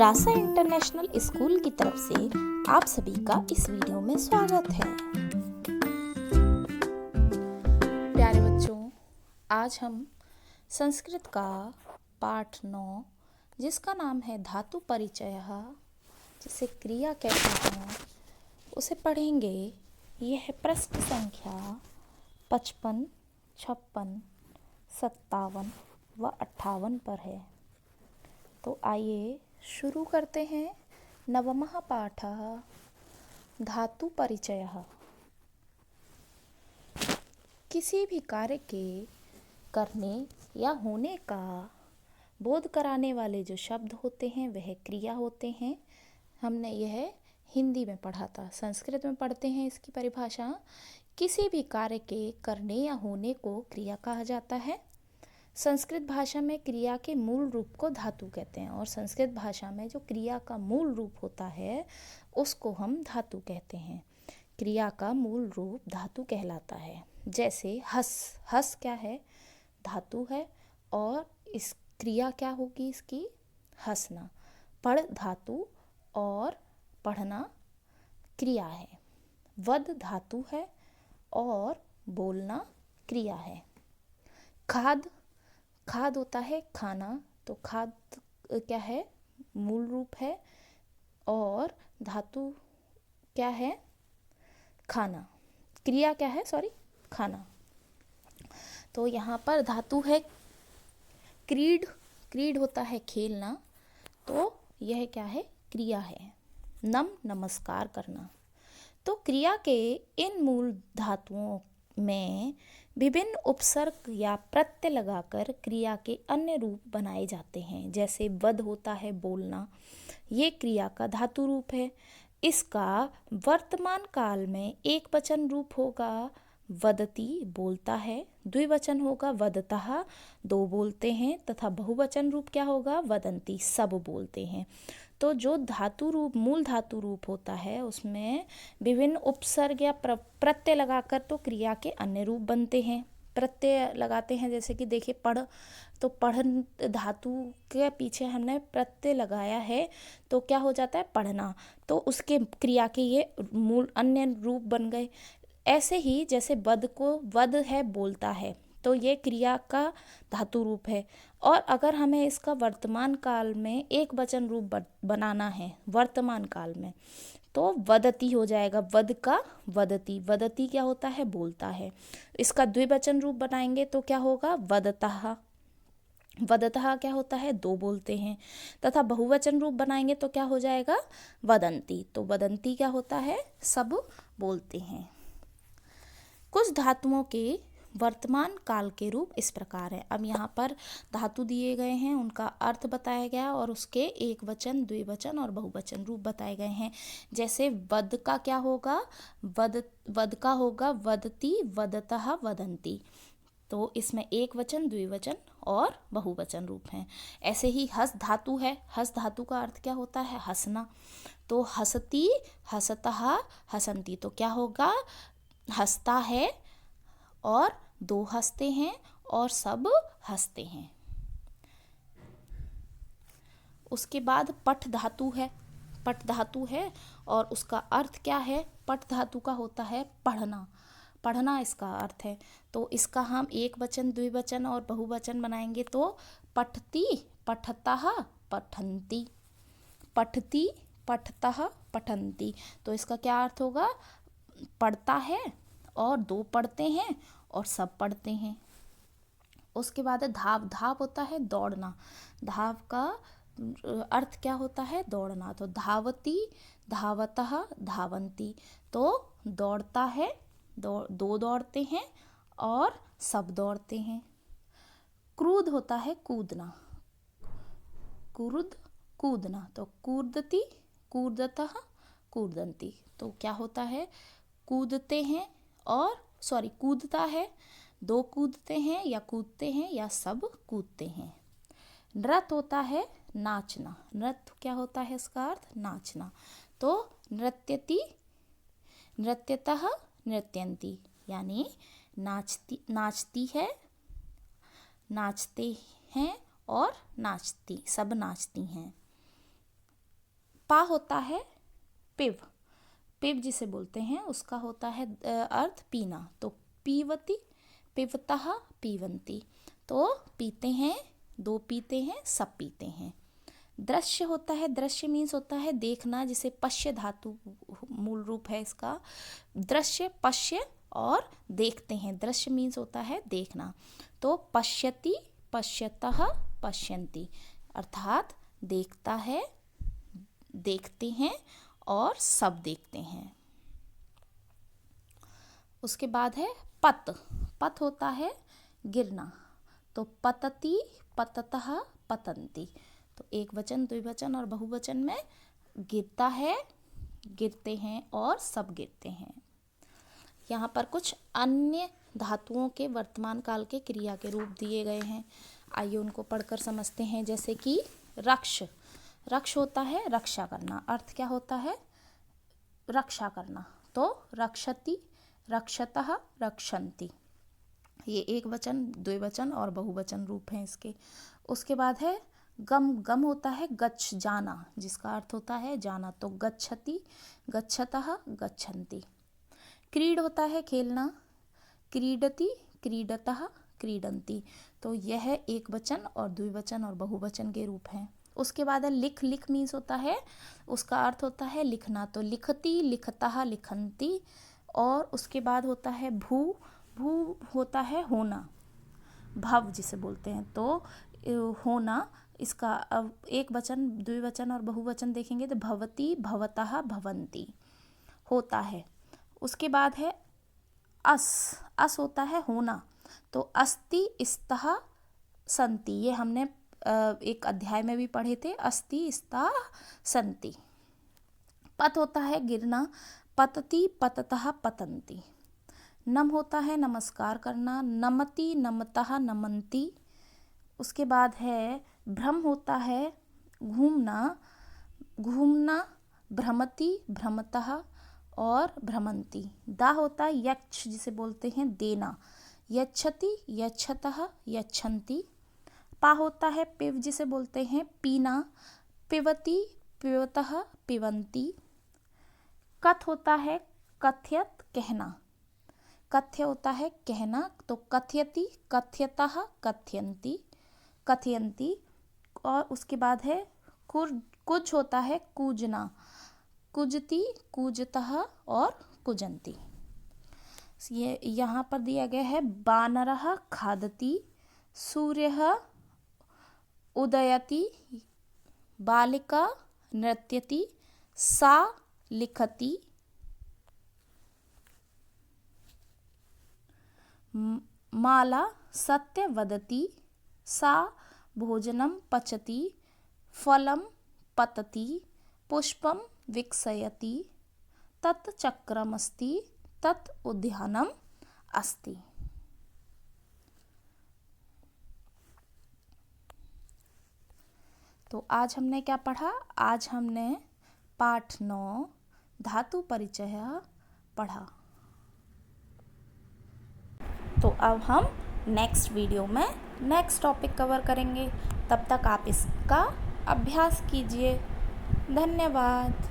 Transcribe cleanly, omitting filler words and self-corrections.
रासा international school की तरफ से आप सभी का इस वीडियो में स्वागत है। प्यारे बच्चों, आज हम संस्कृत का पाठ 9 जिसका नाम है धातु परिचयः, जिसे क्रिया कहते हैं, उसे पढ़ेंगे। यह पृष्ठ संख्या 55, 56, 57 व 58 पर है। तो आइए शुरू करते हैं। नवमः पाठः धातु परिचयः। किसी भी कार्य के करने या होने का बोध कराने वाले जो शब्द होते हैं वह क्रिया होते हैं। हमने यह हिंदी में पढ़ा था। संस्कृत में पढ़ते हैं इसकी परिभाषा। किसी भी कार्य के करने या होने को क्रिया कहा जाता है। संस्कृत भाषा में क्रिया के मूल रूप को धातु कहते हैं और संस्कृत भाषा में जो क्रिया का मूल रूप होता है उसको हम धातु कहते हैं। क्रिया का मूल रूप धातु कहलाता है। जैसे हस क्या है? धातु है और इस क्रिया क्या होगी इसकी? हंसना। पढ़ धातु और पढ़ना क्रिया है। वद धातु है और बोलना क्रिया है। खाद होता है खाना, तो खाद क्या है? मूल रूप है और धातु क्या है? खाना। क्रिया क्या है? खाना। तो यहाँ पर धातु है क्रीड होता है खेलना, तो यह क्या है? क्रिया है। नमस्कार करना। तो क्रिया के इन मूल धातुओं में विभिन्न उपसर्ग या प्रत्यय लगाकर क्रिया के अन्य रूप बनाए जाते हैं। जैसे वद होता है बोलना, ये क्रिया का धातु रूप है। इसका वर्तमान काल में एक वचन रूप होगा वदति, बोलता है। द्विवचन होगा वदतः, दो बोलते हैं। तथा बहुवचन रूप क्या होगा? वदंती, सब बोलते हैं। तो जो धातु रूप मूल धातु रूप होता है उसमें विभिन्न उपसर्ग या प्रत्यय लगाकर तो क्रिया के अन्य रूप बनते हैं। प्रत्यय लगाते हैं, जैसे कि देखिए पढ़, तो पढ़ धातु के पीछे हमने प्रत्यय लगाया है तो क्या हो जाता है? पढ़ना। तो उसके क्रिया के ये मूल अन्य रूप बन गए। ऐसे ही जैसे वद है बोलता है, तो ये क्रिया का धातु रूप है। और अगर हमें इसका वर्तमान काल में एक वचन रूप बनाना है वर्तमान काल में, तो वदति हो जाएगा। वद का वदति। वदति क्या होता है? बोलता है। इसका द्विवचन रूप बनाएंगे तो क्या होगा? वदतः। वदतः क्या होता है? दो बोलते हैं। तथा बहुवचन रूप बनाएंगे तो क्या हो जाएगा? वदंती। तो वदंती क्या होता है? सब बोलते हैं। कुछ धातुओं के वर्तमान काल के रूप इस प्रकार है। अब यहाँ पर धातु दिए गए हैं, उनका अर्थ बताया गया और उसके एक वचन, द्विवचन और बहुवचन रूप बताए गए हैं। जैसे वद का क्या होगा? वद का होगा वदति, वदतः, वदंती। तो इसमें एक वचन, द्विवचन और बहुवचन रूप हैं। ऐसे ही हस धातु है। हस धातु का अर्थ क्या होता है? हंसना। तो हसती, हसतः, हसंती। तो क्या होगा? हंसता है और दो हंसते हैं और सब हंसते हैं। उसके बाद पठ धातु है। पठ धातु है और उसका अर्थ क्या है? पठ धातु का होता है पढ़ना। पढ़ना इसका अर्थ है। तो इसका हम एक वचन, द्विवचन और बहुवचन बनाएंगे तो पठती, पठतः, पठन्ति। पठती, पठतः, पठन्ति। तो इसका क्या अर्थ होगा? पढ़ता है और दो पढ़ते हैं और सब पढ़ते हैं। उसके बाद धाव होता है दौड़ना। धाव का अर्थ क्या होता है? दौड़ना। तो धावती, धावतः, धावंती। तो दौड़ता है, दो दौड़ते हैं और सब दौड़ते हैं। क्रूद होता है कूदना। कूदना। तो कूदती, कूदतः, कूदंती। तो क्या होता है? कूदते हैं और कूदता है, दो कूदते हैं या कूदते हैं या सब कूदते हैं। नृत्य होता है नाचना। नृत्य क्या होता है? इसका अर्थ नाचना। तो नृत्यति, नृत्यतः, नृत्यन्ति। यानी नाचती है, नाचते हैं और नाचती, सब नाचती हैं। पा होता है पिव, पिव जिसे बोलते हैं उसका होता है अर्थ पीना, तो पीवती, पिबतः, पीवंती, तो पीते हैं, दो पीते हैं, सब पीते हैं। दृश्य होता है, दृश्य मीन्स होता है देखना, जिसे पश्य धातु मूल रूप है इसका। दृश्य, पश्य और देखते हैं, दृश्य मीन्स होता है देखना, तो पश्यति, पश्यतः, पश्यन्ति, अर्थात देखता है, देखते हैं और सब देखते हैं। उसके बाद है पत, पत होता है गिरना, तो पतति, पततः, पतन्ति, तो एक वचन, द्विवचन और बहुवचन में गिरता है, गिरते हैं और सब गिरते हैं। यहाँ पर कुछ अन्य धातुओं के वर्तमान काल के क्रिया के रूप दिए गए हैं, आइए उनको पढ़कर समझते हैं। जैसे कि रक्ष, रक्ष होता है रक्षा करना, अर्थ क्या होता है रक्षा करना, तो रक्षति, रक्षतः, रक्षन्ति, ये एक वचन, द्विवचन और बहुवचन रूप हैं इसके। उसके बाद है गम, गम होता है गच्छ, जाना, जिसका अर्थ होता है जाना, तो गच्छति, गच्छतः, गच्छन्ति। क्रीड होता है खेलना, क्रीडति, क्रीडतः, क्रीडन्ति, तो यह एक वचन और द्विवचन और बहुवचन के रूप हैं। उसके बाद है लिख, लिख मीन्स होता है, उसका अर्थ होता है लिखना, तो लिखति, लिखतः, लिखन्ति। और उसके बाद होता है भू, भू होता है होना, भव जिसे बोलते हैं, तो होना, इसका अब एक वचन, द्विवचन और बहुवचन देखेंगे तो भवति, भवतः, भवन्ति, होता है। उसके बाद है अस, अस होता है होना, तो अस्ति, स्तः, सन्ति, ये हमने एक अध्याय में भी पढ़े थे, अस्ति, स्तः, सन्ति। पत होता है गिरना, पतति, पततः, पतन्ति। नम होता है नमस्कार करना, नमति, नमतः, नमन्ति। उसके बाद है भ्रम होता है घूमना, घूमना, भ्रमति, भ्रमतः और भ्रमन्ति। दा होता है यक्ष, जिसे बोलते हैं देना, यच्छति, यच्छतः, यच्छन्ति। पा होता है पिव, जिसे बोलते हैं पीना, पिबति, पिबतः, पिबन्ति। कथ होता है कथयत, कहना, कथ्य होता है कहना, तो कथयति, कथयतः, कथयन्ति, कथयन्ति। और उसके बाद है कुज होता है कूजना, कुजति, कूजतः और कुजन्ति। ये यहाँ पर दिया गया है बानरः खादति, सूर्यः उदयति, बालिका नृत्यति, सा लिखति, माला सत्य वदति, सा भोजनं पचति, फलं पतति, पुष्पं विकसयति, तत् चक्रमस्ति, तत् उद्यानम् अस्ति। तो आज हमने क्या पढ़ा? आज हमने पाठ 9 धातु परिचय पढ़ा। तो अब हम नेक्स्ट वीडियो में नेक्स्ट टॉपिक कवर करेंगे। तब तक आप इसका अभ्यास कीजिए। धन्यवाद।